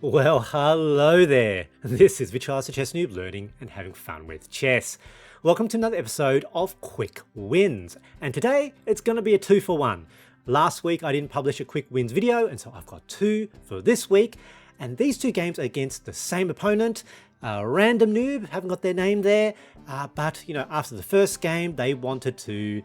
Well, hello there. This is Vichas the Chess Noob, learning and having fun with chess. Welcome to another episode of Quick Wins. And today it's going to be a 2-for-1. Last week I didn't publish a Quick Wins video, and so I've got 2 for this week. And these 2 games are against the same opponent, Random Noob, haven't got their name there, but after the first game they wanted to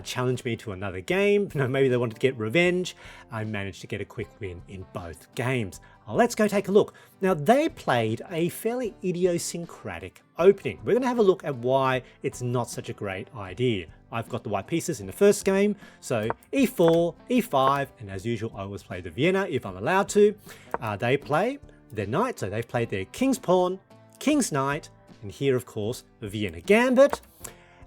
challenge me to another game. Maybe they wanted to get revenge. I managed to get a quick win in both games. Let's go take a look. Now they played a fairly idiosyncratic opening. We're going to have a look at why it's not such a great idea. I've got the white pieces in the first game, so e4, e5, and as usual I always play the Vienna if I'm allowed to. They play their knight, so they've played their king's pawn, king's knight, and here of course the Vienna Gambit.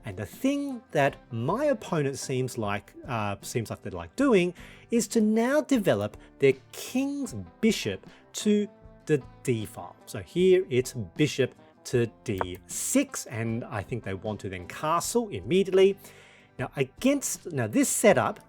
And the thing that my opponent seems like they like doing is to now develop their king's bishop to the d file. So here it's bishop to d6, and I think they want to then castle immediately. Now this setup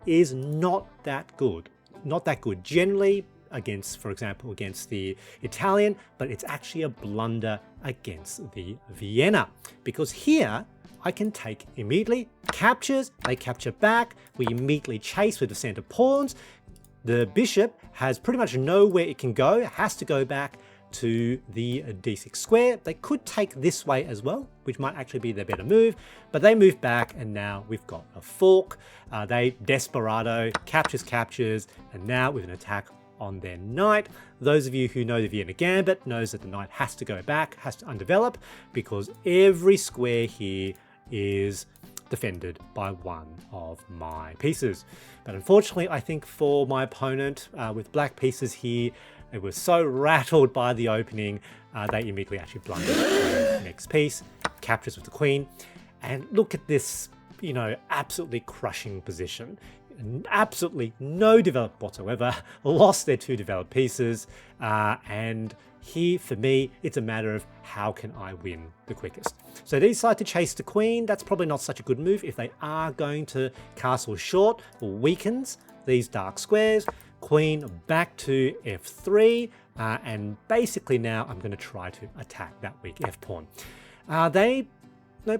is not that good. Not that good generally against, for example, against the Italian, but it's actually a blunder against the Vienna, because here I can take immediately, captures, they capture back, we immediately chase with the center pawns. The bishop has pretty much nowhere it can go, it has to go back to the d6 square. They could take this way as well, which might actually be their better move, but they move back and now we've got a fork. They desperado, captures, and now with an attack on their knight. Those of you who know the Vienna Gambit knows that the knight has to go back, has to undevelop, because every square here is defended by one of my pieces. But unfortunately, I think for my opponent with black pieces here, it was so rattled by the opening, they immediately actually blundered the next piece, captures with the queen, and look at this, absolutely crushing position. Absolutely no development whatsoever, lost their 2 developed pieces, and here for me it's a matter of how can I win the quickest. So they decide to chase the queen. That's probably not such a good move if they are going to castle short, or weakens these dark squares. Queen back to f3, and basically now I'm going to try to attack that weak f pawn. They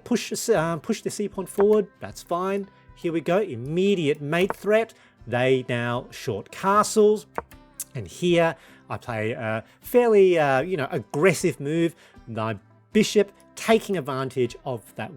push the c pawn forward, that's fine. Here we go, immediate mate threat. They now short castles, and here I play a fairly aggressive move. My bishop taking advantage of that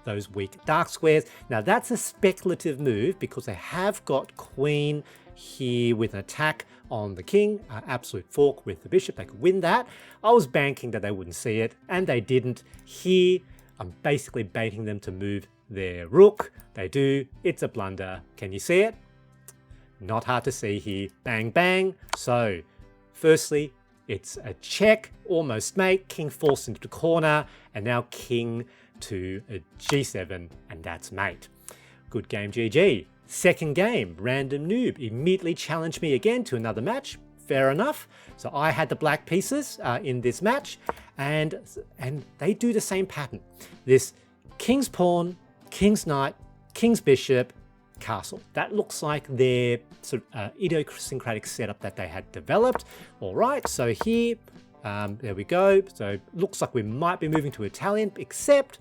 those weak dark squares. Now that's a speculative move because they have got queen here with an attack on the king, absolute fork with the bishop. They could win that. I was banking that they wouldn't see it, and they didn't. Here I'm basically baiting them to move their rook. They do. It's a blunder. Can you see it? Not hard to see here. Bang, bang. So, firstly, it's a check, almost mate. King forced into the corner, and now king to a g7, and that's mate. Good game, GG. Second game, Random Noob immediately challenged me again to another match. Fair enough. So I had the black pieces in this match, and they do the same pattern. This king's pawn, king's knight, king's bishop, castle. That looks like their sort of idiosyncratic setup that they had developed. All right, so here, there we go. So looks like we might be moving to Italian, except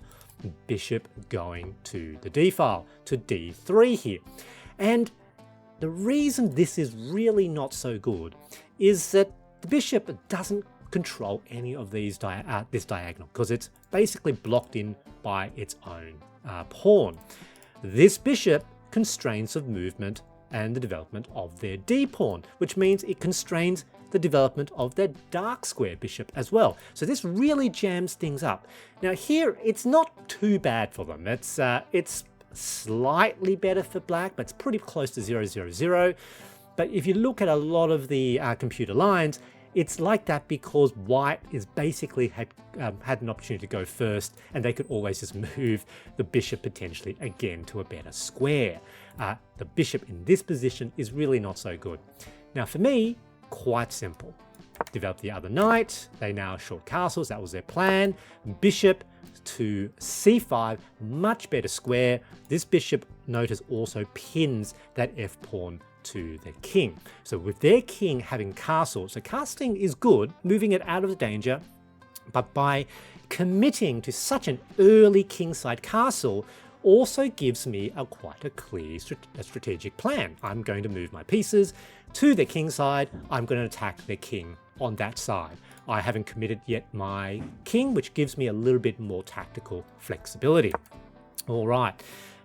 bishop going to the d file, to d3 here. And the reason this is really not so good is that the bishop doesn't control any of these this diagonal, because it's basically blocked in by its own pawn. This bishop constrains the movement and the development of their d pawn, which means it constrains the development of their dark square bishop as well. So this really jams things up. Now here, it's not too bad for them. It's slightly better for black, but it's pretty close to 0-0-0. But if you look at a lot of the computer lines, it's like that because white is basically had an opportunity to go first, and they could always just move the bishop potentially again to a better square. The bishop in this position is really not so good. Now for me, quite simple. Develop the other knight. They now short castles. That was their plan. Bishop to c5, much better square. This bishop, notice, also pins that f pawn to their king. So with their king having castle, so castling is good, moving it out of the danger, but by committing to such an early kingside castle also gives me quite a clear strategic plan. I'm going to move my pieces to their king side. I'm going to attack their king on that side. I haven't committed yet my king, which gives me a little bit more tactical flexibility. All right.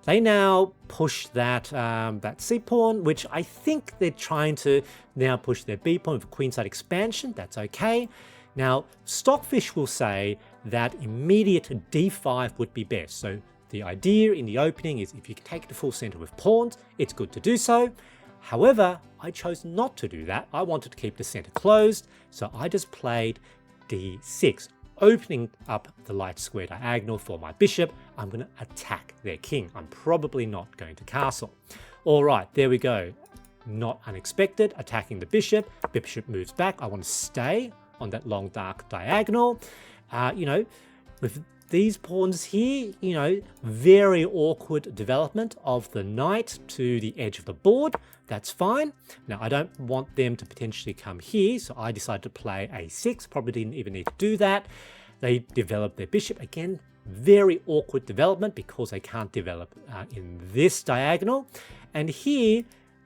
They now push that that C pawn, which I think they're trying to now push their B pawn for queenside expansion. That's okay. Now, Stockfish will say that immediate D5 would be best. So the idea in the opening is if you can take it to full center with pawns, it's good to do so. However, I chose not to do that. I wanted to keep the center closed, so I just played D6, opening up the light square diagonal for my bishop. I'm going to attack their king. I'm probably not going to castle. All right, there we go. Not unexpected, attacking the bishop. Bishop moves back. I want to stay on that long dark diagonal. With these pawns here, very awkward development of the knight to the edge of the board. That's fine. Now, I don't want them to potentially come here, so I decided to play A6. Probably didn't even need to do that. They developed their bishop. Again, very awkward development because they can't develop in this diagonal. And here,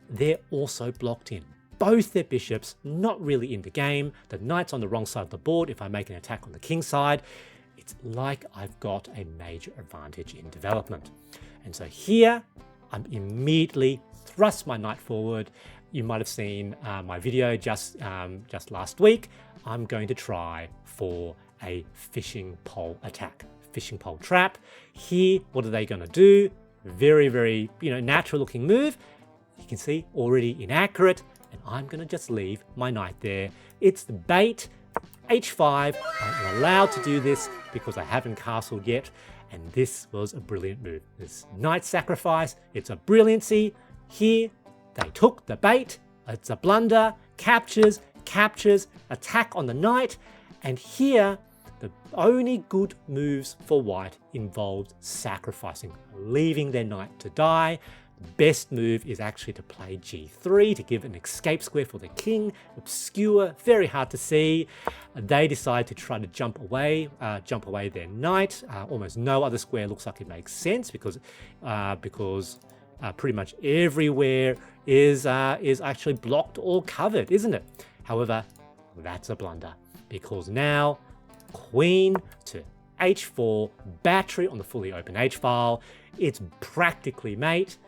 they're also blocked in. Both their bishops not really in the game. The knight's on the wrong side of the board. If I make an attack on the king side, it's like I've got a major advantage in development. And so here, I'm immediately thrust my knight forward. You might have seen my video just last week. I'm going to try for a fishing pole attack, fishing pole trap. Here, what are they going to do? Very, very, natural looking move. You can see already inaccurate. And I'm going to just leave my knight there. It's the bait. H5. I'm allowed to do this because I haven't castled yet. And this was a brilliant move. This knight sacrifice, it's a brilliancy. Here, they took the bait. It's a blunder. Captures, attack on the knight. And here, the only good moves for white involved sacrificing, leaving their knight to die. Best move is actually to play G3 to give an escape square for the king. Obscure, very hard to see. They decide to try to jump away their knight. Almost no other square looks like it makes sense because pretty much everywhere is actually blocked or covered, isn't it? However, that's a blunder because now queen to H4, battery on the fully open H file. It's practically mate.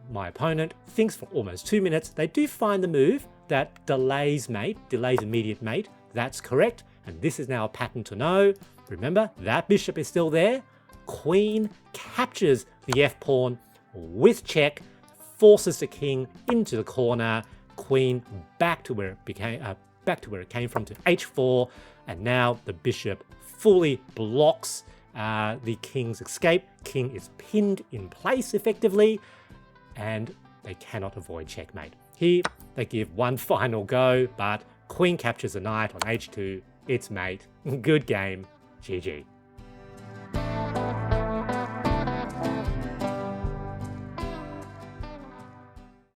My opponent thinks for almost 2 minutes. They do find the move that delays immediate mate. That's correct. And this is now a pattern to know. Remember, that bishop is still there. Queen captures the F pawn with check, forces the king into the corner. Queen back to where it came from to H4, and now the bishop fully blocks the king's escape. King is pinned in place effectively, and they cannot avoid checkmate. Here, they give one final go, but queen captures the knight on H2. It's mate. Good game. GG.